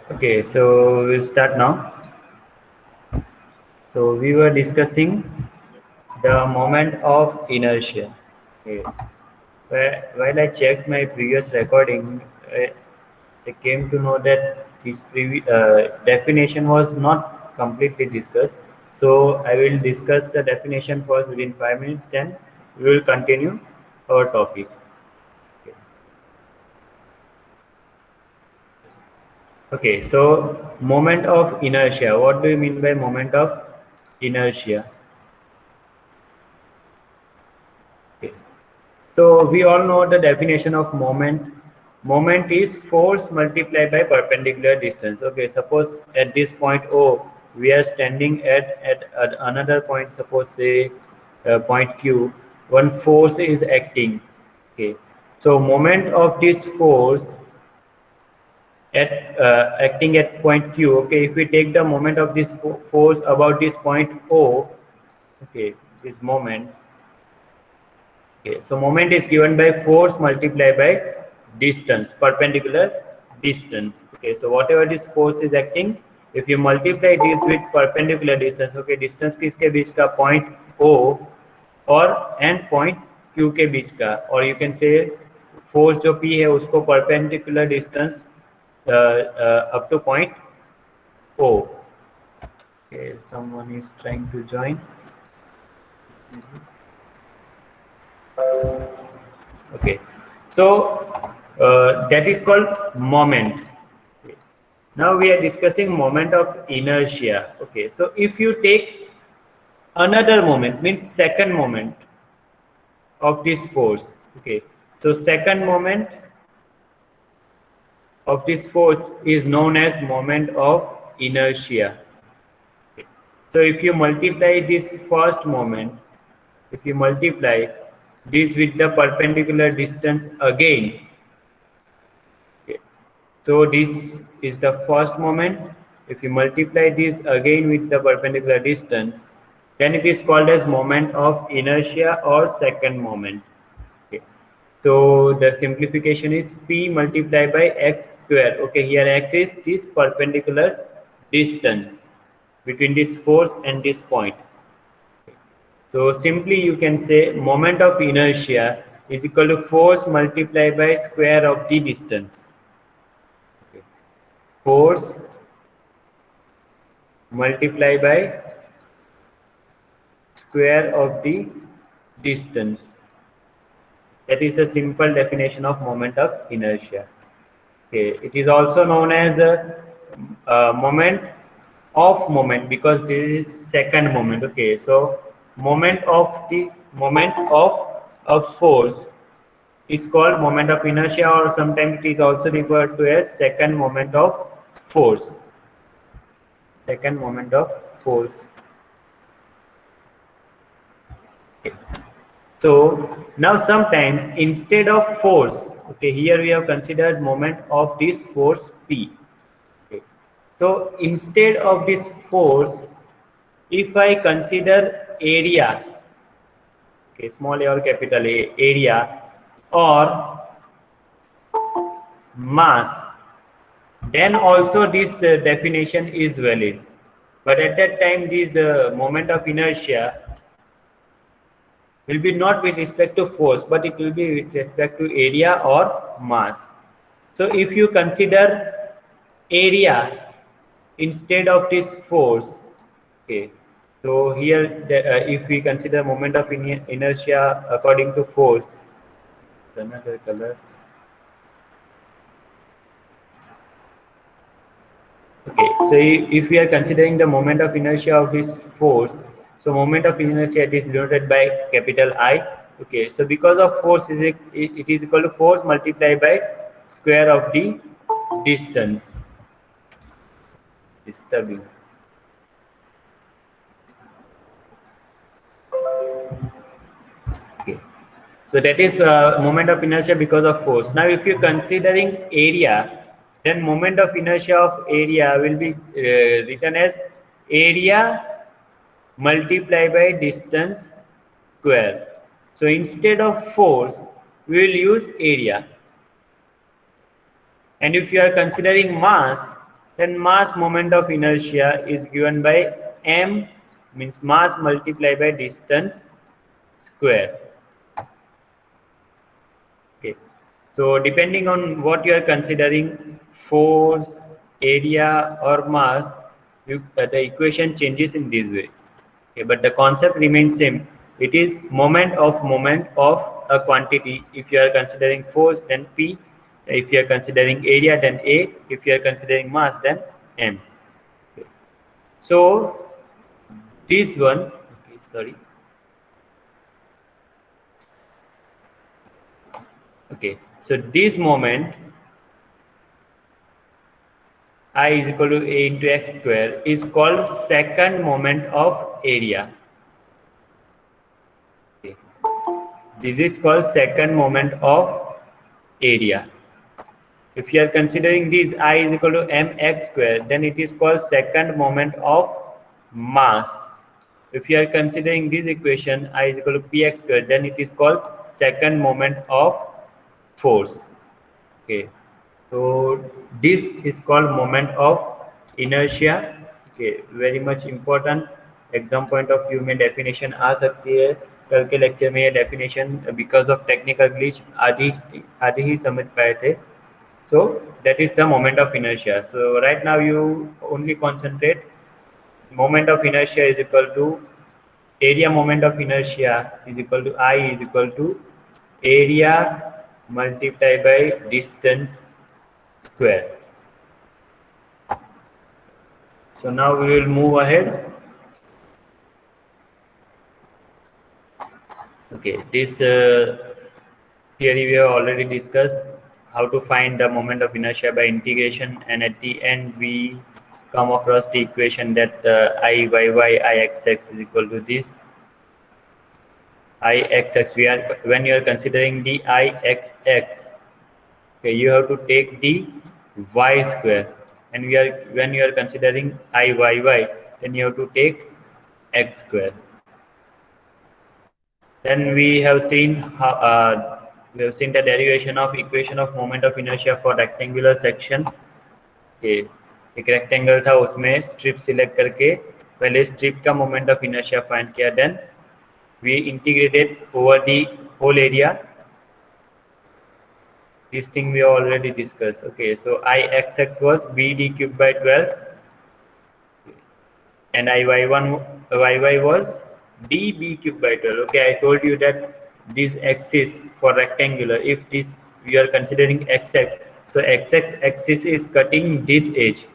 Okay, so we'll start now. So we were discussing the moment of inertia. Okay. While I checked my previous recording, I came to know that this definition was not completely discussed. So I will discuss the definition first within 5 minutes. Then we will continue our topic. Okay. Okay, so moment of inertia. What do you mean by moment of inertia? Okay. So we all know the definition of moment. Moment is force multiplied by perpendicular distance. Okay, suppose at this point O, we are standing at another point, suppose say point Q, one force is acting. Okay, so moment of this force at acting at point Q. Okay, if we take the moment of this force about this point O, okay, this moment. Okay, so moment is given by force multiplied by distance, perpendicular distance. Okay, so whatever this force is acting, if you multiply this with perpendicular distance, okay, distance किसके बीच का point O और and point Q के बीच का, और you can say force जो P है उसको perpendicular distance up to point O. Okay, someone is trying to join. Okay, so that is called moment. Okay. Now we are discussing moment of inertia. Okay, so if you take another moment, means second moment of this force. Okay, so second moment of this force is known as moment of inertia. Okay. So if you multiply this first moment, if you multiply this with the perpendicular distance again, okay, so this is the first moment. If you multiply this again with the perpendicular distance, then it is called as moment of inertia or second moment. Okay. So the simplification is P multiplied by x square. Okay, here x is this perpendicular distance between this force and this point. So simply you can say moment of inertia is equal to force multiplied by square of the distance. Okay. Force multiplied by square of the distance. That is the simple definition of moment of inertia. Okay. It is also known as a moment of moment because this is second moment. Okay, so moment of a force is called moment of inertia, or sometimes it is also referred to as second moment of force. Second moment of force. Okay. So now sometimes instead of force, okay, here we have considered moment of this force P. Okay. So instead of this force, if I consider area, okay, small a or capital A, area, or mass, then also this definition is valid. But at that time, this moment of inertia will be not with respect to force, but it will be with respect to area or mass. So if you consider area instead of this force, okay, so here if we consider moment of inertia according to force, another color. Okay, so if we are considering the moment of inertia of this force, so moment of inertia it is denoted by capital I. Okay, so because of force it is equal to force multiplied by square of the distance. Disturbing. Okay, so that is moment of inertia because of force. Now, if you're considering area, then moment of inertia of area will be written as area multiplied by distance square. So instead of force, we will use area. And if you are considering mass, then mass moment of inertia is given by m, means mass multiplied by distance square. Okay, so depending on what you are considering, force, area or mass, the equation changes in this way. Okay, but the concept remains same. It is moment of a quantity. If you are considering force, then P. If you are considering area, then A. If you are considering mass, then M. Okay. So this one, okay, sorry. Okay, so this moment I is equal to A into x square is called second moment of area. Okay. This is called second moment of area. If you are considering this I is equal to mx square, then it is called second moment of mass. If you are considering this equation I is equal to px square, then it is called second moment of force. Okay, so this is called moment of inertia. Okay, very much important. Exam point of view में definition आ सकती है. कल के lecture में ये definition because of technical glitch आधी आधी ही समझ पाए थे. So that is the moment of inertia. So right now you only concentrate. Moment of inertia is equal to area moment of inertia is equal to I is equal to area multiplied by distance square. So now we will move ahead. Okay, this theory we have already discussed how to find the moment of inertia by integration, and at the end we come across the equation that Iyy Ixx is equal to this. Ixx, when you are considering the Ixx, okay, you have to take the y square, and when you are considering Iyy, then you have to take x square. Then we have seen the derivation of equation of moment of inertia for rectangular section. Okay, एक rectangle था उसमें strip select करके पहले strip का moment of inertia find किया, then we integrated over the whole area. This thing we already discussed. Okay, so Ixx was BD cubed by 12 and Iyy was dB cubed by 12. Okay, I told you that this axis for rectangular, if this we are considering xx, so xx axis is cutting this edge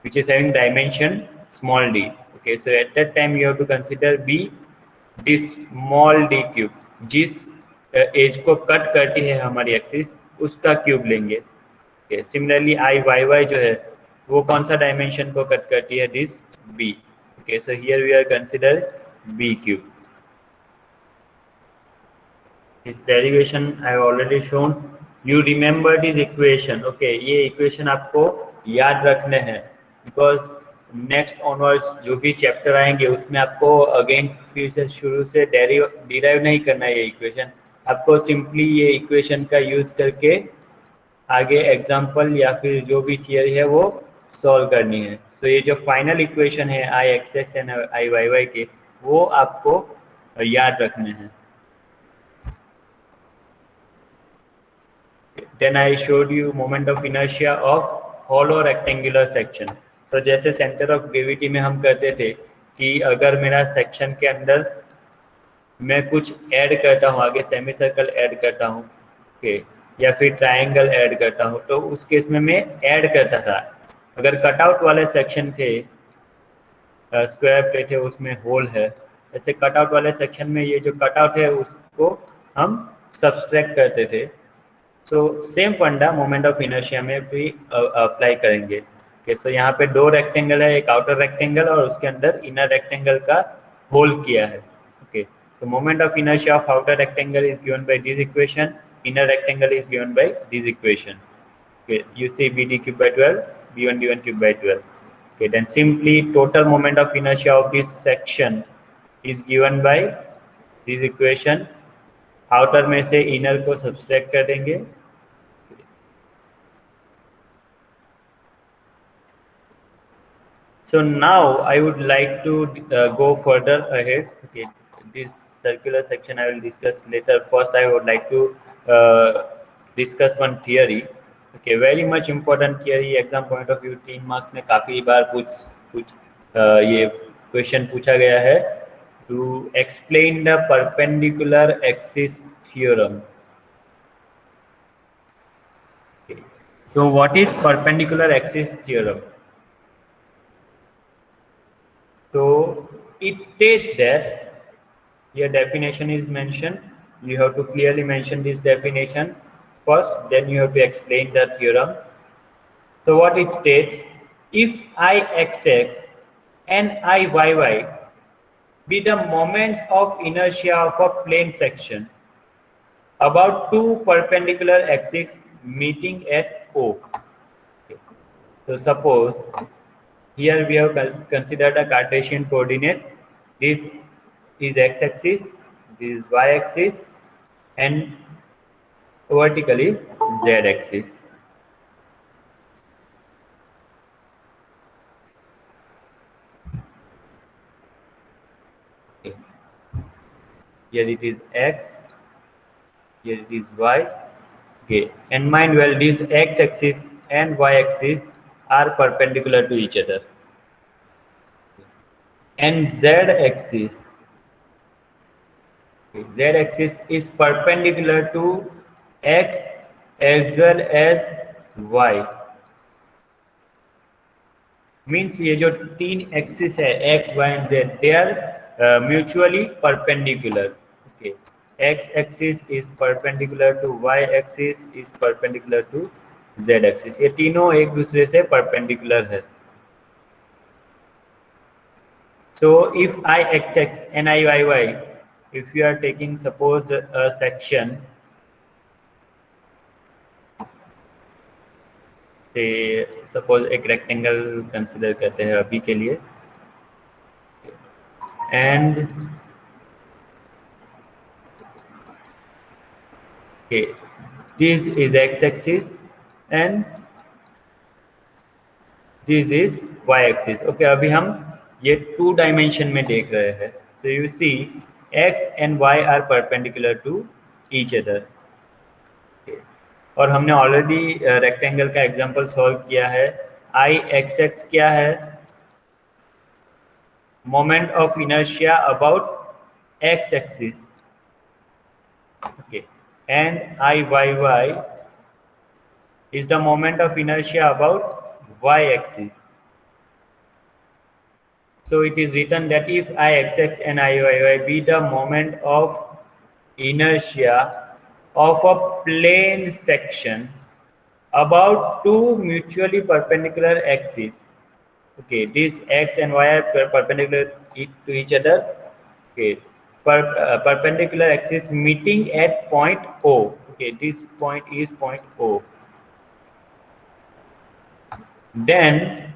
which is having dimension small d. Okay, so at that time you have to consider b this small d cube, जिस as को cut करती है हमारी axis उसका cube लेंगे. okay, similarly Iyy जो है वो कौन सा डायमेंशन को कट करती है, this b. okay, so here we are consider b cube. This derivation I have already shown. You remember this equation. Okay, ये equation आपको याद रखने हैं because नेक्स्ट ऑनवर्ड्स जो भी चैप्टर आएंगे उसमें आपको अगेन फिर से शुरू से डिराइव नहीं करना है ये इक्वेशन. आपको सिंपली ये इक्वेशन का यूज करके आगे एग्जांपल या फिर जो भी थियरी है वो सॉल्व करनी है. सो ये जो फाइनल इक्वेशन है Ixx एंड Iyy के, वो आपको याद रखने हैं. Then I showed you moment of inertia of hollow rectangular section. So जैसे सेंटर ऑफ ग्रेविटी में हम कहते थे कि अगर मेरा सेक्शन के अंदर मैं कुछ ऐड करता हूँ, आगे सेमी सर्कल ऐड करता हूँ, ओके, या फिर ट्रायंगल ऐड करता हूँ, तो उस केस में मैं ऐड करता था. अगर कटआउट वाले सेक्शन थे, स्क्वायर प्लेट है उसमें होल है, ऐसे कटआउट वाले सेक्शन में ये जो कटआउट है उसको हम सब्सट्रैक्ट करते थे. सो सेम फंडा मोमेंट ऑफ इनर्शिया में भी अप्लाई करेंगे. ओके, सो यहाँ पे दो रेक्टेंगल है, एक आउटर रेक्टेंगल और उसके अंदर इनर रेक्टेंगल का होल किया है. Okay, so moment of inertia of outer rectangle is given by this equation, inner rectangle is given by this equation. Okay, you see BD cube by 12, B1 cube by 12. Okay, then simply total moment of inertia of this section is given by this equation. Outer में से inner को subtract कर देंगे. So now I would like to go further ahead. Okay, this circular section I will discuss later. First, I would like to uh, discuss one theory. Okay, very much important theory. Exam point of view 3 marks में काफी बार ये question पूछा गया है. To explain the perpendicular axis theorem. Okay. So what is perpendicular axis theorem? So it states that your definition is mentioned. You have to clearly mention this definition first, then you have to explain the theorem. So what it states, if Ixx and Iyy be the moments of inertia of a plane section about two perpendicular axes meeting at O. Okay. So suppose here we have considered a Cartesian coordinate. This is x-axis, this is y-axis, and vertical is z-axis. Okay. Here it is x, here it is y. Okay, and mind well, these x-axis and y-axis are perpendicular to each other. And z-axis, z-axis is perpendicular to x as well as y. Means ये जो तीन axis है x, y and z, they are mutually perpendicular. Okay, x axis is perpendicular to y axis is perpendicular to z axis. ये तीनों एक दूसरे से perpendicular है. So if Ixx and Iyy, if you are taking suppose a section, say suppose एक rectangle consider करते हैं अभी के लिए, and okay, this is x-axis and this is y-axis. Okay, अभी हम ये 2 डायमेंशन में देख रहे हैं. So you see x and y are perpendicular to each other. Okay. और हमने ऑलरेडी रेक्टेंगल का एग्जांपल सॉल्व किया है. Ixx क्या है? Moment of inertia about x axis. Okay, and Iyy is the moment of inertia about y-axis. So it is written that if Ixx and Iyy be the moment of inertia of a plane section about two mutually perpendicular axes. Okay, these x and y are perpendicular to each other. Okay, perpendicular axis meeting at point O. Okay, this point is point O. Then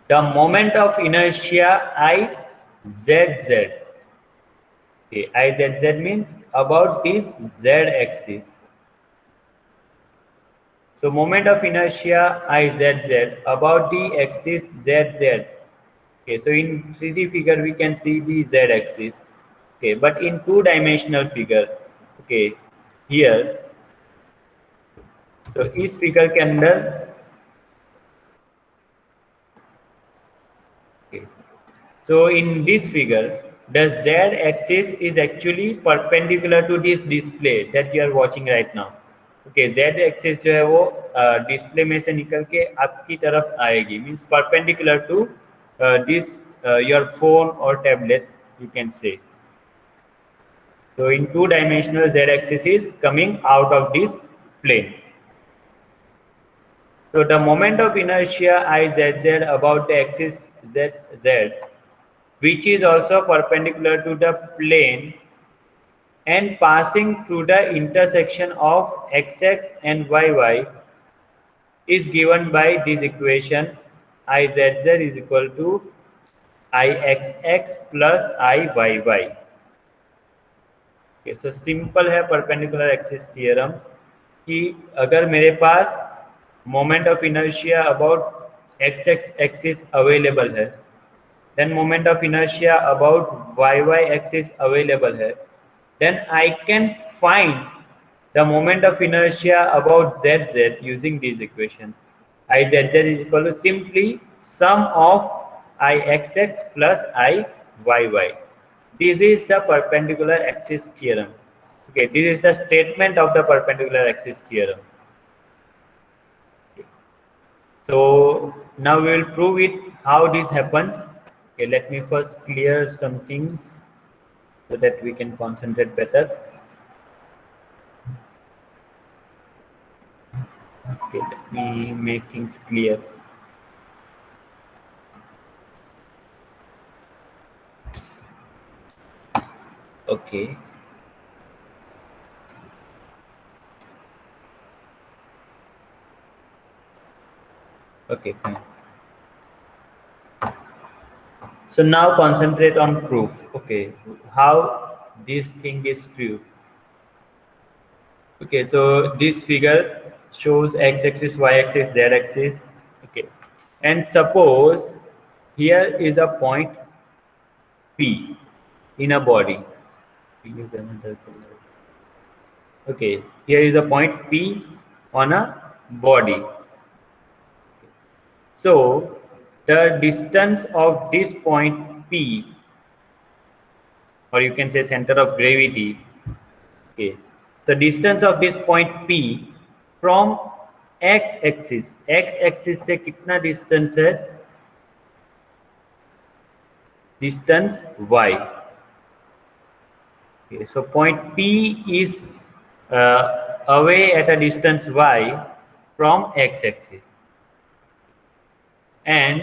the moment of inertia Izz. Okay, Izz means about this z axis. So moment of inertia Izz about the axis zz. Okay, so in 3D figure we can see the z axis. Okay, but in 2-dimensional figure, okay, here, so इस figure के अंदर, okay, so in this figure the z axis is actually perpendicular to this display that you are watching right now. Okay, z axis जो है वो display में से निकल के आपकी तरफ आएगी, means perpendicular to this your phone or tablet, you can say. So in 2-dimensional z-axis is coming out of this plane. So the moment of inertia Izz about the axis zz, which is also perpendicular to the plane and passing through the intersection of xx and yy, is given by this equation. Izz is equal to Ixx plus Iyy. Okay, so simple है perpendicular axis theorem कि अगर मेरे पास moment of inertia about x x axis available है, then moment of inertia about y y axis available है, then I can find the moment of inertia about zz using this equation. Izz is equal to simply sum of Ixx plus Iyy. This is the perpendicular axis theorem. Okay, this is the statement of the perpendicular axis theorem. So now we will prove it how this happens. Okay, let me first clear some things so that we can concentrate better. Okay, let me make things clear. Okay. Okay, fine. So now concentrate on proof. Okay, how this thing is true. Okay, so this figure shows x-axis, y-axis, z-axis. Okay, and suppose here is a point P in a body. Okay, here is a point P on a body. So the distance of this point P, or you can say center of gravity, okay, the distance of this point P from x-axis से कितना distance है? Distance y. Okay, so point P is away at a distance y from x-axis, and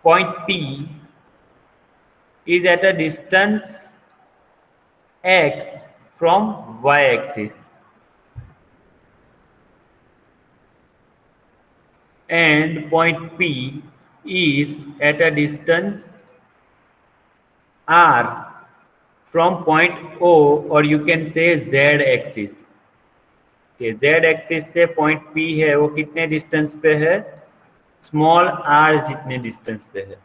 point P is at a distance x from y-axis, and point P is at a distance r from point O, or you can say z-axis. Okay, z-axis से point P है वो कितने distance पे है? Small r जितने distance पे है.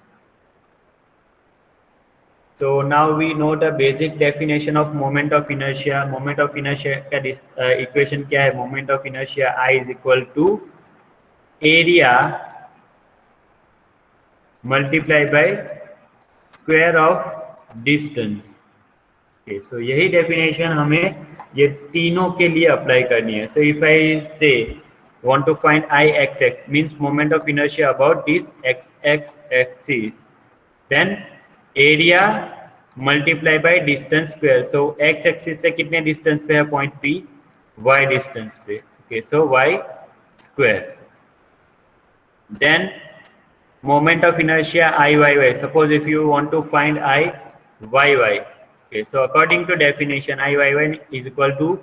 So now we know the basic definition of moment of inertia. Moment of inertia का equation क्या है? Moment of inertia I is equal to area multiplied by square of distance. Okay, so यही definition हमें ये तीनों के लिए apply करनी है. So if I say want to find Ixx means moment of inertia about this x axis, then area multiply by distance square. So x axis से कितने distance पे है point P? Y distance पे. Okay, so y square. Then moment of inertia Iyy. Suppose if you want to find Iyy. Okay, so according to definition, Iyy is equal to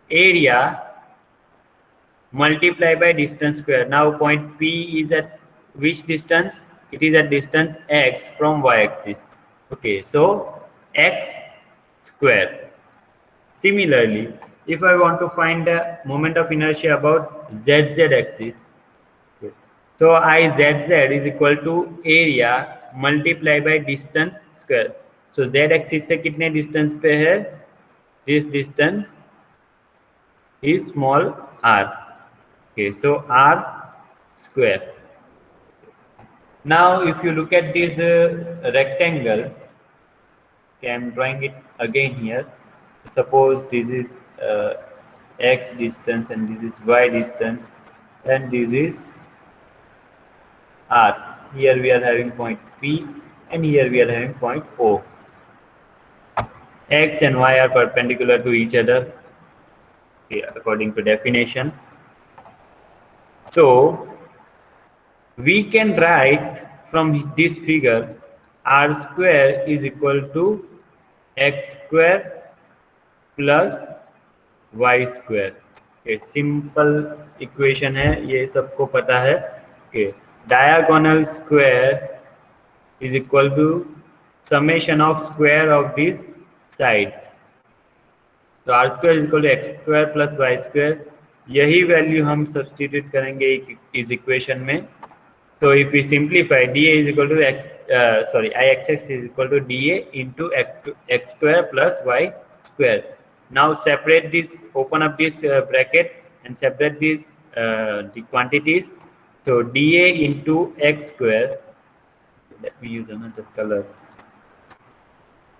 area multiplied by distance square. Now point P is at which distance? It is at distance x from y-axis. Okay, so x square. Similarly, if I want to find the moment of inertia about zz axis, okay, so Izz is equal to area multiplied by distance square. So z axis से कितने distance पे है? This distance is small r. Okay, so r square. Now if you look at this rectangle, okay, I'm drawing it again here. Suppose this is x distance and this is y distance, and this is r. Here we are having point P and here we are having point O. X and y are perpendicular to each other, okay, according to definition. So we can write from this figure r square is equal to x square plus y square. Okay, simple equation है, ये सबको पता है. Okay, diagonal square is equal to summation of square of these sides. So r square is equal to x square plus y square. यही value हम substitute करेंगे इस equation में. So if we simplify, dA is equal to Ixx is equal to dA into x square plus y square. Now separate this, open up this bracket and separate the quantities. So dA into x square. Let me use another color.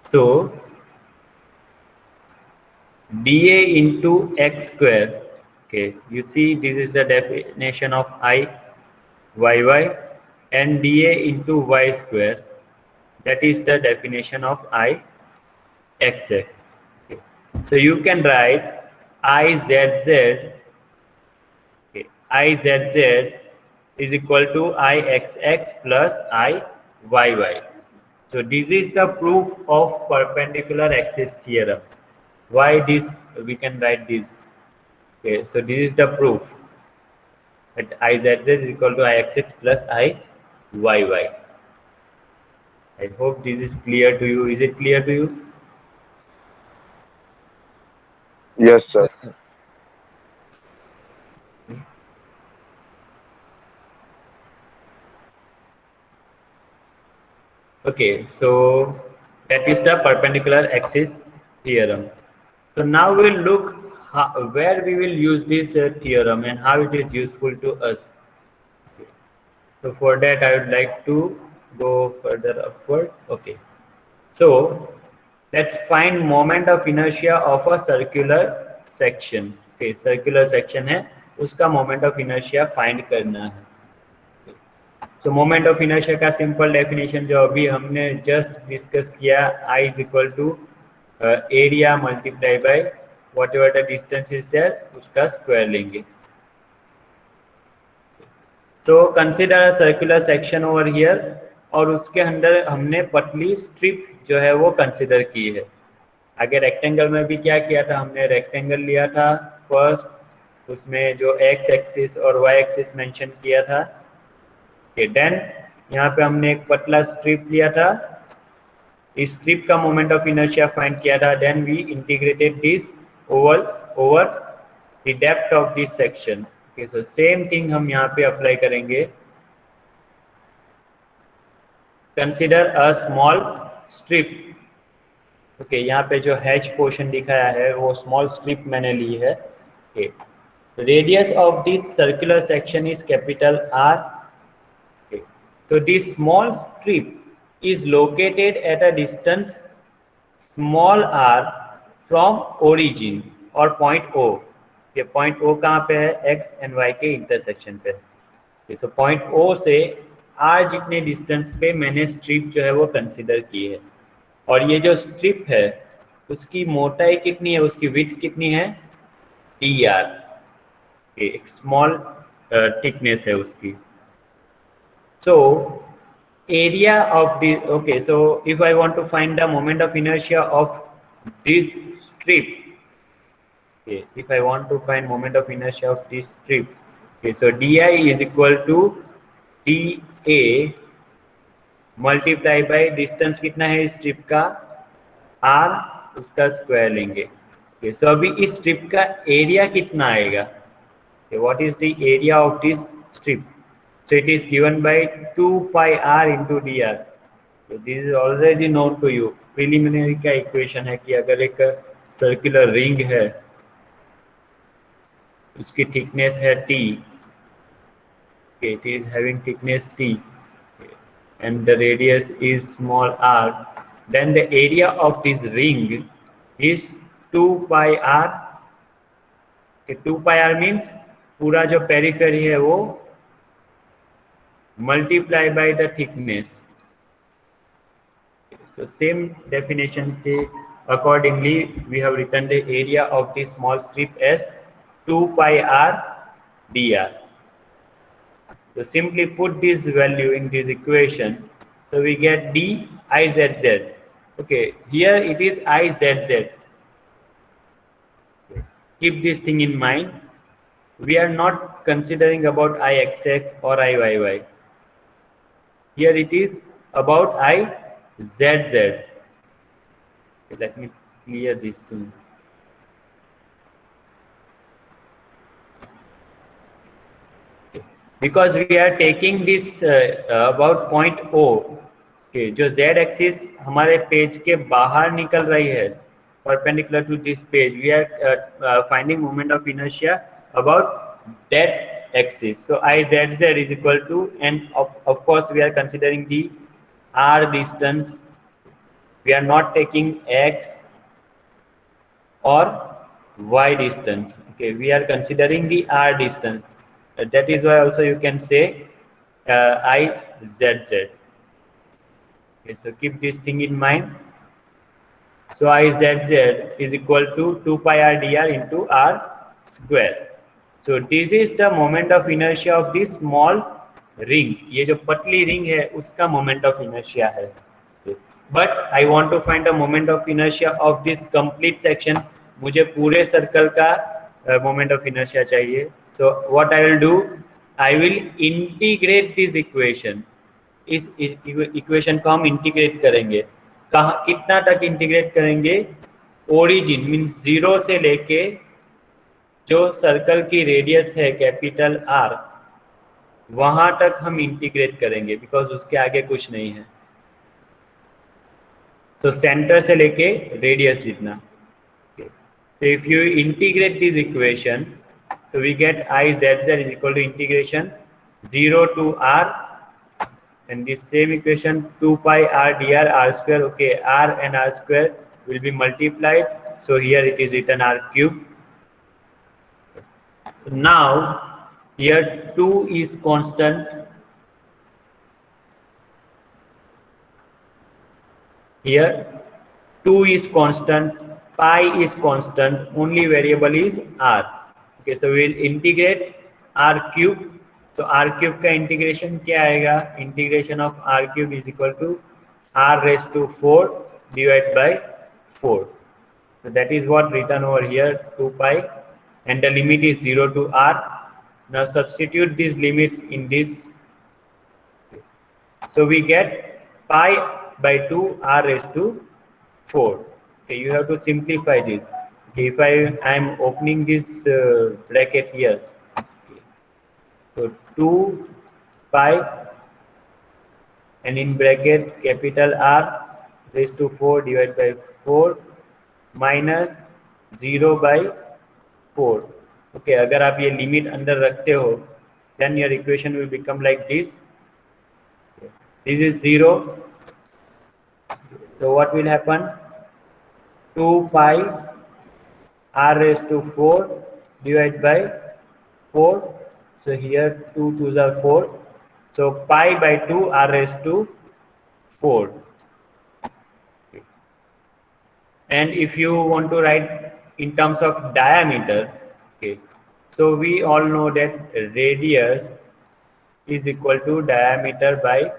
So dA into x square. Okay, you see this is the definition of Iy and dA into y square. That is the definition of Ixx. Okay. So you can write Izz, okay, Izz is equal to Ixx plus Iyy. So this is the proof of perpendicular axis theorem. Why this? We can write this. Okay, so this is the proof that Izz is equal to Ixx plus Iyy. I hope this is clear to you. Is it clear to you? Yes, sir. Yes, sir. Okay, so that is the perpendicular axis theorem. So now we'll look where we will use this theorem and how it is useful to us. Okay. So for that I would like to go further upward. Okay. So let's find moment of inertia of a circular section. Okay, circular section है, उसका moment of inertia find करना है. So moment of inertia का simple definition जो अभी हमने just discuss किया, I is equal to area multiply by whatever the distance is there, उसका स्क्वायर लेंगे. So consider circular section over here, और उसके अंदर हमने पतली स्ट्रिप जो है वो कंसिडर की है. आगे रेक्टेंगल में भी क्या किया था, हमने रेक्टेंगल लिया था फर्स्ट, उसमें जो एक्स एक्सिस और वाई एक्सिस मेंशन किया था. देन यहाँ पे हमने एक पतला स्ट्रिप लिया था, इस स्ट्रिप का मोमेंट ऑफ इनर्शिया फाइंड किया था. Then we integrated this over the depth of this section. Okay, so same thing हम यहाँ पे अप्लाई करेंगे. Consider a small strip. Okay, यहाँ पे जो हैच पोर्शन दिखाया है वो स्मॉल स्ट्रिप मैंने ली है. Okay, radius of this circular section is capital R. So this small strip is located at a distance small r from origin और point O. ये point O कहाँ पे है, x and y के intersection पे. so point O से r जितने distance पे मैंने स्ट्रिप जो है वो कंसिडर की है, और ये जो स्ट्रिप है उसकी मोटाई कितनी है, उसकी विड्थ कितनी है, dr. एक स्मॉल थिकनेस है उसकी. So area of the, okay, so if I want to find the moment of inertia of this strip, okay, if I want to find moment of inertia of this strip, okay, so di is equal to dA multiply by distance कितना है इस strip का, r, उसका square लेंगे. okay, so अभी इस strip का area कितना आएगा, what is the area of this strip. So it is given by 2 pi r into dr. So this is already known to you. Preliminary का equation है कि अगर एक सर्कुलर रिंग है, उसकी थिकनेस है t, okay, it is having thickness t, and the radius is small r, then the area of this ring is 2 pi r. okay, 2 pi r means पूरा जो पेरिफेरी है वो multiply by the thickness. So same definition के accordingly we have written the area of the small strip as 2 pi r dr. So simply put this value in this equation, so we get d izz. Okay, here it is izz. Keep this thing in mind. We are not considering about ixx or iyy. Here it is about Izz. Okay, let me clear this thing. because we are taking this about point O, okay, जो z axis हमारे page के बाहर निकल रही है perpendicular to this page, we are finding moment of inertia about that axis. So Izz is equal to, and of course we are considering the r distance, we are not taking x or y distance, okay, we are considering the r distance. That is why also you can say Izz. Okay, so keep this thing in mind. So Izz is equal to 2 pi r dr into r square. So this is the moment of inertia of this small ring. ये जो पतली ring है उसका moment of inertia है. But I want to find the moment of inertia of this complete section. मुझे पूरे circle का moment of inertia चाहिए. So what I will do, I will integrate this equation. इस equation को हम integrate करेंगे. कहाँ कितना तक इंटीग्रेट करेंगे? ओरिजिन मीन्स 0 से लेके जो सर्कल की रेडियस है कैपिटल आर, वहां तक हम इंटीग्रेट करेंगे, बिकॉज उसके आगे कुछ नहीं है. तो सेंटर से लेके रेडियस जितना. So if you integrate this equation, so we get Izz is equal to integration 0 to r, and this same equation 2 pi r dr r square. Okay, r and r square will be multiplied, so here it is written r cube. So now here 2 is constant, here 2 is constant, pi is constant, only variable is r. Okay, so we will integrate r cube. तो r cube का integration क्या आएगा? Integration of r cube is equal to r raised to 4 divided by 4. So that is what written over here, 2 pi, and the limit is 0 to r. Now substitute these limits in this. So we get pi by 2 r raised to 4. Okay, you have to simplify this. Okay, if I am opening this bracket here, so 2 pi and in bracket capital R raised to 4 divided by 4 minus 0 by 4. Okay, अगर आप ये limit अंदर रखते हो, then your equation will become like this. This is 0. So what will happen? 2 pi r raised to 4 divided by 4. So here 2 2s are 4. So pi by 2 r raised to 4. And if you want to write in terms of diameter, okay, so we all know that radius is equal to diameter by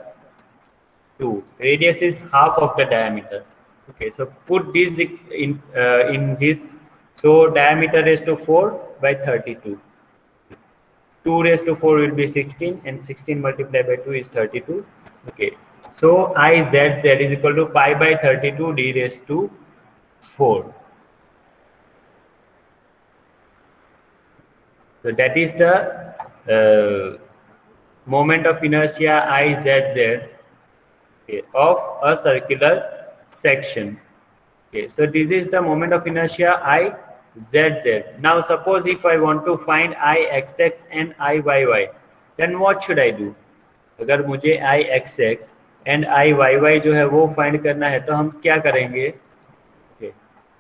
2. Radius is half of the diameter. Okay, so put this in this. So diameter raised to 4 by 32. 2 raised to 4 will be 16, and 16 multiplied by 2 is 32. Okay, so Izz is equal to pi by 32 d raised to 4. So that is the moment of inertia Izz, okay, of a circular section. Okay, so this is the moment of inertia Izz. Now suppose if I want to find Ixx and Iyy, then what should I do? अगर मुझे Ixx and Iyy जो है वो find करना है, तो हम क्या करेंगे? Okay,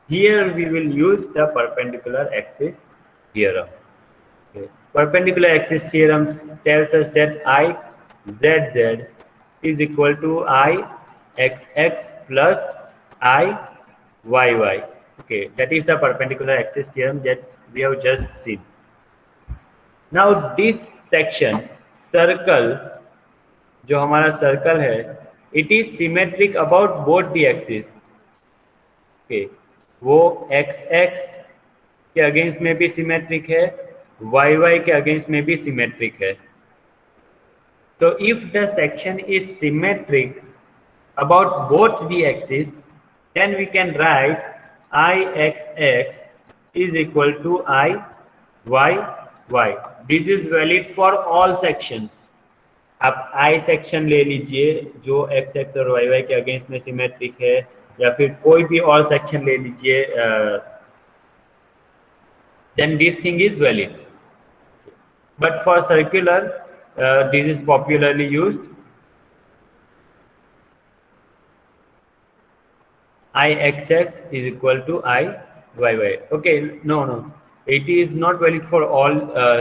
here we will use the perpendicular axis theorem. Okay, perpendicular axis theorem tells us that Izz is equal to Ixx plus Iyy. Okay, that is the perpendicular axis theorem that we have just seen. Now this section, circle, जो हमारा circle है, it is symmetric about both the axes. Okay, वो xx के against में भी symmetric है, yy के against में भी सिमेट्रिक है. तो if the section is symmetric about both the axes, then we can write Ixx is equal to Iy y. This is valid for all sections. आप आई सेक्शन ले लीजिए जो एक्स एक्स और Y Y के against में symmetric है, या फिर कोई भी और सेक्शन ले लीजिए, then this thing is valid. But for circular, this is popularly used. Ixx is equal to Iyy. Okay, no, it is not valid for all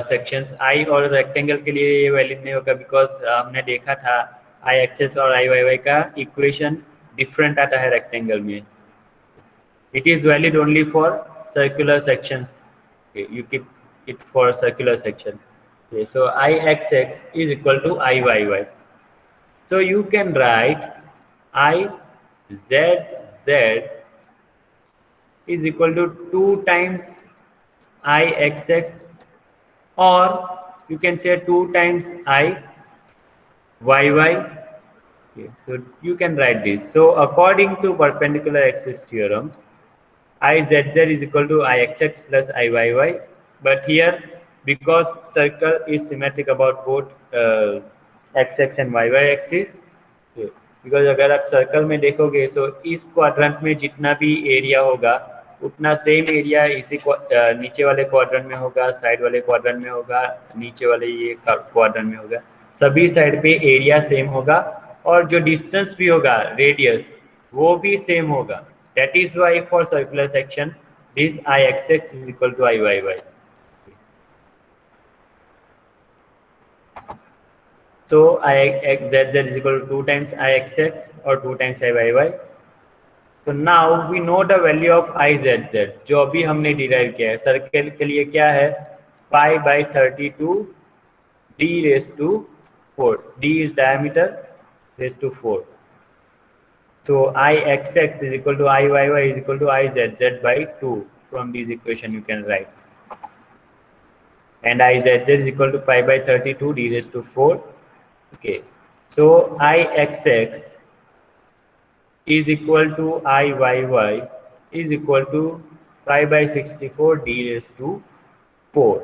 sections. I और rectangle के लिए ये valid नहीं होगा, because हमने देखा था Ixx और Iyy का equation different आता है rectangle में. It is valid only for circular sections. Okay, you keep it for circular section. Okay, so Ixx is equal to Iyy. So you can write Izz is equal to 2 times Ixx, or you can say 2 times Iyy. Okay, so you can write this. So according to perpendicular axis theorem, Izz is equal to Ixx plus Iyy, but here because circle is symmetric about both xx and yy axis, because अगर आप circle में देखोगे तो इस quadrant में जितना भी area होगा उतना सेम एरिया इसी नीचे वाले क्वाड्रेंट में होगा, साइड वाले क्वाड्रेंट में होगा, नीचे वाले ये क्वाड्रेंट में होगा, सभी साइड पे एरिया सेम होगा, और जो डिस्टेंस भी होगा रेडियस वो भी सेम होगा. That is Y for circular section this Ixx is equal to Iyy. So Izz is equal to 2 times Ixx or 2 times Iyy. So now we know the value of Izz, जो अभी हमने derive किया है. Circle के लिए क्या है, pi by 32 d raised to 4. d is diameter raised to 4. So Ixx is equal to Iyy is equal to Izz by 2. From this equation you can write. And Izz is equal to pi by 32 d raised to 4. Okay, so Ixx is equal to Iyy is equal to pi by 64 d raised to 4.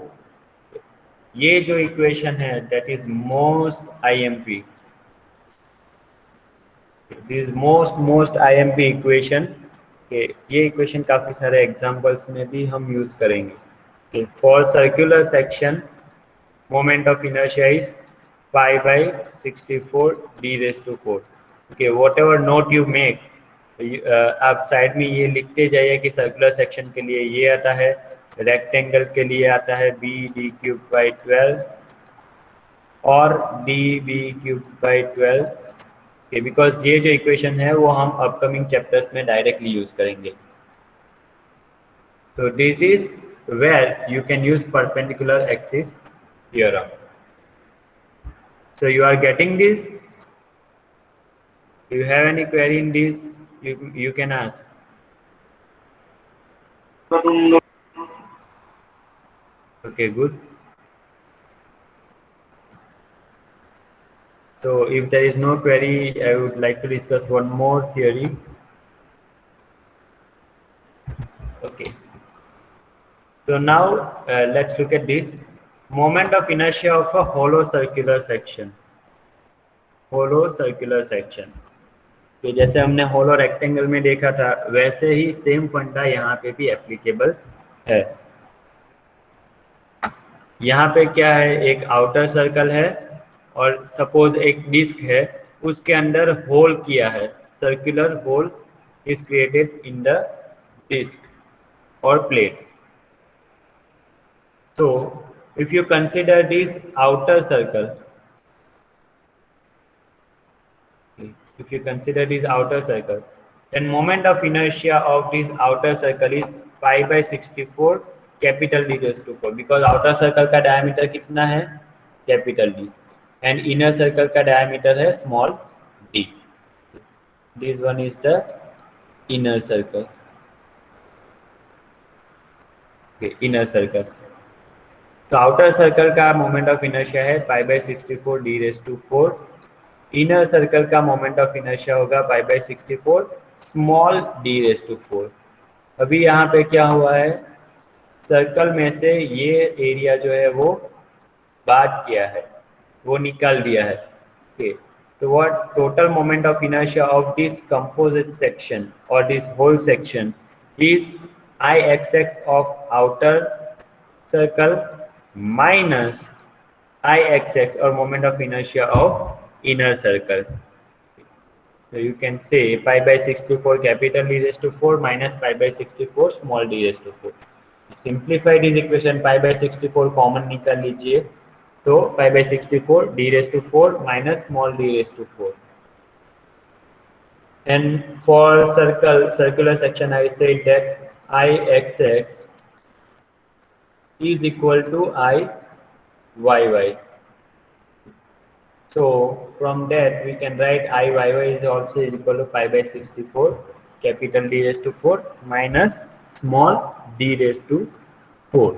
ये जो equation है that is most IMP. This is most IMP equation. Okay, ये equation काफी सारे examples में भी हम use करेंगे. Okay, for circular section moment of inertia is pi by 64 d raised to 4. Okay, whatever note you make, आप side में ये लिखते जाइए कि सर्कुलर सेक्शन के लिए ये आता है, रेक्टेंगल के लिए आता है b d cube by 12 और db cube by 12. Okay, because ये जो इक्वेशन है वो हम अपकमिंग चैप्टर्स में डायरेक्टली यूज करेंगे. So this is where you can use perpendicular axis theorem. So you are getting this. If you have any query in this, you can ask. Okay, good. So if there is no query, I would like to discuss one more theory. Okay. So now let's look at this moment of inertia of a hollow circular section. Hollow circular section. तो जैसे हमने होलो rectangle में देखा था वैसे ही same फंडा यहाँ पे भी एप्लीकेबल है. यहाँ पे क्या है, एक आउटर सर्कल है और सपोज एक डिस्क है, उसके अंदर होल किया है, circular hole is created in the disc और plate. So if you consider this outer circle, then moment of inertia of this outer circle is pi by 64 capital D raised to 4, because outer circle का diameter कितना है, capital D, and inner circle का diameter है small d. This one is the inner circle. Okay, inner circle. तो outer circle का moment of inertia है pi by 64 D raise to 4. Inner circle का moment of inertia होगा pi by 64 small D raise to 4. अभी यहाँ पे क्या हुआ है, सर्कल में से ये एरिया जो है वो बात किया है, वो निकाल दिया है। ओके, तो what total moment of inertia of this composite section or this whole section is Ixx of outer circle minus Ixx or moment of inertia of inner circle. So you can say pi by 64 capital D raised to 4 minus pi by 64 small d raised to 4. Simplify this equation, pi by 64 common निकाल लीजिए, तो pi by 64 d raised to 4 minus small d raised to 4. And for circular section, I say that Ixx is equal to Iyy. So from that we can write Iyy is also equal to pi by 64 capital D raised to 4 minus small d raised to 4.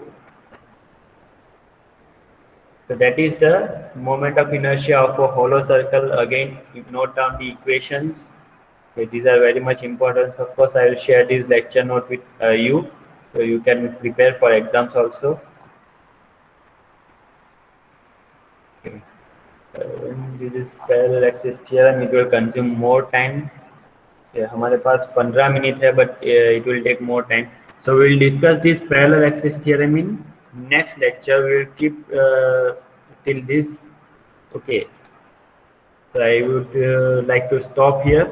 So that is the moment of inertia of a hollow circle. Again, you note down the equations. Okay, these are very much important. Of course, I will share this lecture note with you, so you can prepare for exams also. Okay. This is parallel axis theorem. It will consume more time. हमारे पास 15 minute है, but it will take more time. So we will discuss this parallel axis theorem in next lecture. We will keep till this. Okay. So I would like to stop here.